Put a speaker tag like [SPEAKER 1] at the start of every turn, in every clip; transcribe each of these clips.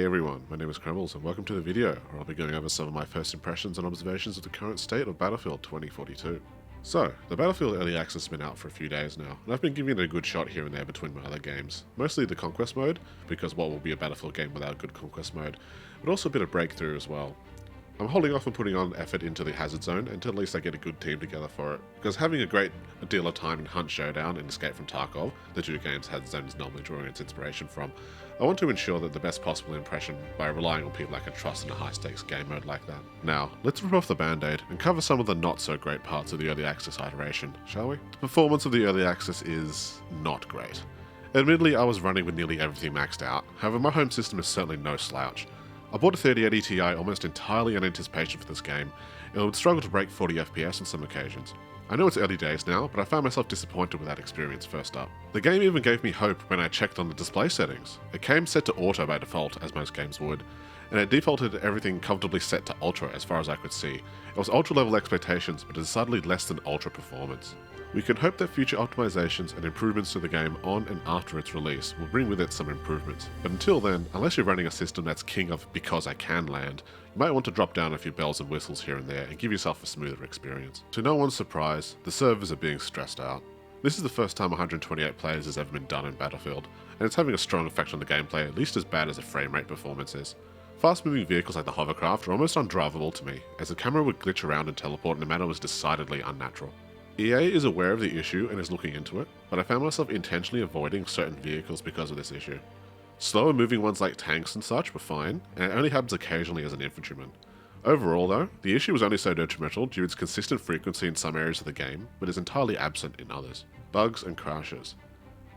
[SPEAKER 1] everyone, my name is Krembles and welcome to the video where I'll be going over some of my first impressions and observations of the current state of Battlefield 2042. So, the Battlefield Early Access has been out for a few days now, and I've been giving it a good shot here and there between my other games. Mostly the Conquest mode, because what will be a Battlefield game without a good Conquest mode, but also a bit of Breakthrough as well. I'm holding off on putting on effort into the Hazard Zone until at least I get a good team together for it, because having a great deal of time in Hunt Showdown and Escape from Tarkov, the two games Hazard Zone is normally drawing its inspiration from, I want to ensure that the best possible impression by relying on people I can trust in a high-stakes game mode like that. Now, let's rip off the band-aid and cover some of the not-so-great parts of the Early Access iteration, shall we? The performance of the Early Access is not great. Admittedly, I was running with nearly everything maxed out, however my home system is certainly no slouch. I bought a 3080 Ti almost entirely in anticipation for this game, and would struggle to break 40 FPS on some occasions. I know it's early days now, but I found myself disappointed with that experience first up. The game even gave me hope when I checked on the display settings. It came set to auto by default, as most games would, and it defaulted everything comfortably set to ultra as far as I could see. It was ultra level expectations, but decidedly less than ultra performance. We can hope that future optimizations and improvements to the game on and after its release will bring with it some improvements, but until then, unless you're running a system that's king of because I can land, you might want to drop down a few bells and whistles here and there and give yourself a smoother experience. To no one's surprise, the servers are being stressed out. This is the first time 128 players has ever been done in Battlefield, and it's having a strong effect on the gameplay, at least as bad as the frame rate performance is. Fast-moving vehicles like the hovercraft are almost undrivable to me, as the camera would glitch around and teleport in a manner that was decidedly unnatural. EA is aware of the issue and is looking into it, but I found myself intentionally avoiding certain vehicles because of this issue. Slower moving ones like tanks and such were fine, and it only happens occasionally as an infantryman. Overall though, the issue was only so detrimental due to its consistent frequency in some areas of the game, but is entirely absent in others. Bugs and crashes.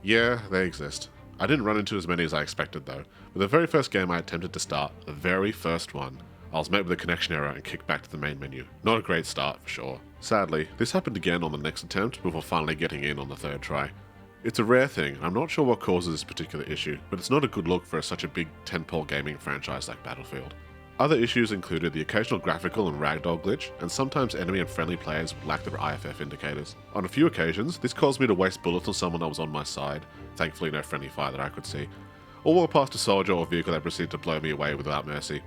[SPEAKER 1] Yeah, they exist. I didn't run into as many as I expected though. With the very first game I attempted to start, the very first one, I was met with a connection error and kicked back to the main menu. Not a great start for sure. Sadly, this happened again on the next attempt before finally getting in on the third try. It's a rare thing, and I'm not sure what causes this particular issue, but it's not a good look for such a big tentpole gaming franchise like Battlefield. Other issues included the occasional graphical and ragdoll glitch, and sometimes enemy and friendly players would lack their IFF indicators. On a few occasions, this caused me to waste bullets on someone that was on my side, thankfully no friendly fire that I could see, or walk past a soldier or vehicle that proceeded to blow me away without mercy.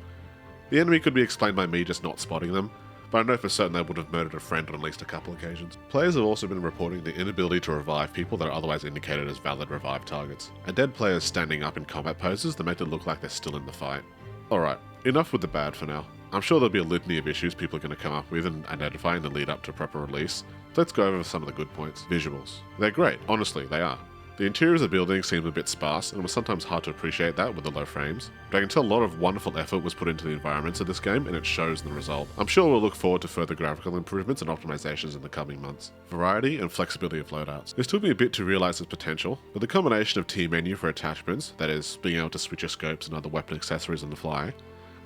[SPEAKER 1] The enemy could be explained by me just not spotting them, but I know for certain they would have murdered a friend on at least a couple occasions. Players have also been reporting the inability to revive people that are otherwise indicated as valid revive targets, and dead players standing up in combat poses that make it look like they're still in the fight. Alright, enough with the bad for now. I'm sure there'll be a litany of issues people are going to come up with and identify in the lead up to proper release. So let's go over some of the good points. Visuals. They're great, honestly, they are. The interiors of the building seemed a bit sparse, and it was sometimes hard to appreciate that with the low frames, but I can tell a lot of wonderful effort was put into the environments of this game, and it shows in the result. I'm sure we'll look forward to further graphical improvements and optimizations in the coming months. Variety and flexibility of loadouts. This took me a bit to realise its potential, but the combination of T-menu for attachments, that is, being able to switch your scopes and other weapon accessories on the fly,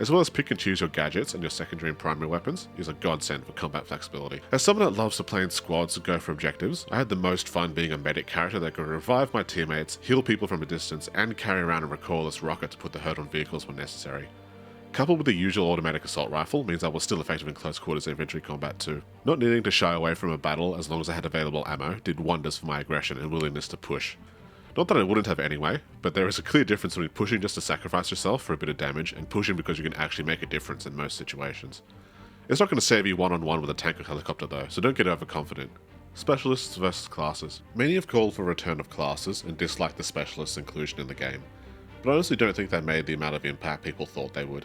[SPEAKER 1] as well as pick and choose your gadgets and your secondary and primary weapons, is a godsend for combat flexibility. As someone that loves to play in squads and go for objectives, I had the most fun being a medic character that could revive my teammates, heal people from a distance, and carry around a recoilless rocket to put the hurt on vehicles when necessary. Coupled with the usual automatic assault rifle means I was still effective in close quarters infantry combat too. Not needing to shy away from a battle as long as I had available ammo did wonders for my aggression and willingness to push. Not that I wouldn't have anyway, but there is a clear difference between pushing just to sacrifice yourself for a bit of damage and pushing because you can actually make a difference in most situations. It's not going to save you one-on-one with a tank or helicopter though, so don't get overconfident. Specialists versus classes. Many have called for a return of classes and disliked the specialists' inclusion in the game, but I honestly don't think they made the amount of impact people thought they would.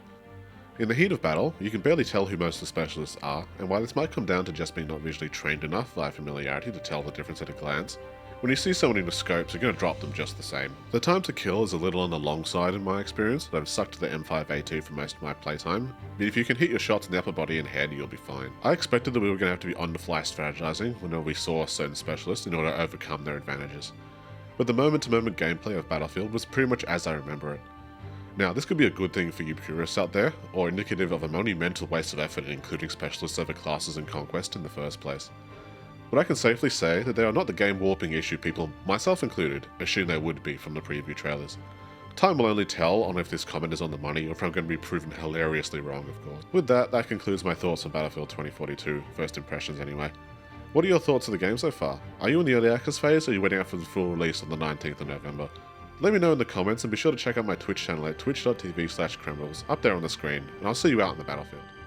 [SPEAKER 1] In the heat of battle, you can barely tell who most of the specialists are, and while this might come down to just being not visually trained enough via familiarity to tell the difference at a glance, when you see someone in the scopes, you're going to drop them just the same. The time to kill is a little on the long side in my experience, but I've stuck to the M5A2 for most of my playtime, but if you can hit your shots in the upper body and head, you'll be fine. I expected that we were going to have to be on-the-fly strategizing whenever we saw certain specialists in order to overcome their advantages. But the moment-to-moment gameplay of Battlefield was pretty much as I remember it. Now, this could be a good thing for you purists out there, or indicative of a monumental waste of effort in including specialists over classes in Conquest in the first place. But I can safely say that they are not the game warping issue people, myself included, assume they would be from the preview trailers. Time will only tell on if this comment is on the money or if I'm going to be proven hilariously wrong, of course. With that, that concludes my thoughts on Battlefield 2042, first impressions anyway. What are your thoughts of the game so far? Are you in the early access phase or are you waiting out for the full release on the 19th of November? Let me know in the comments and be sure to check out my Twitch channel at twitch.tv/criminals up there on the screen, and I'll see you out in the battlefield.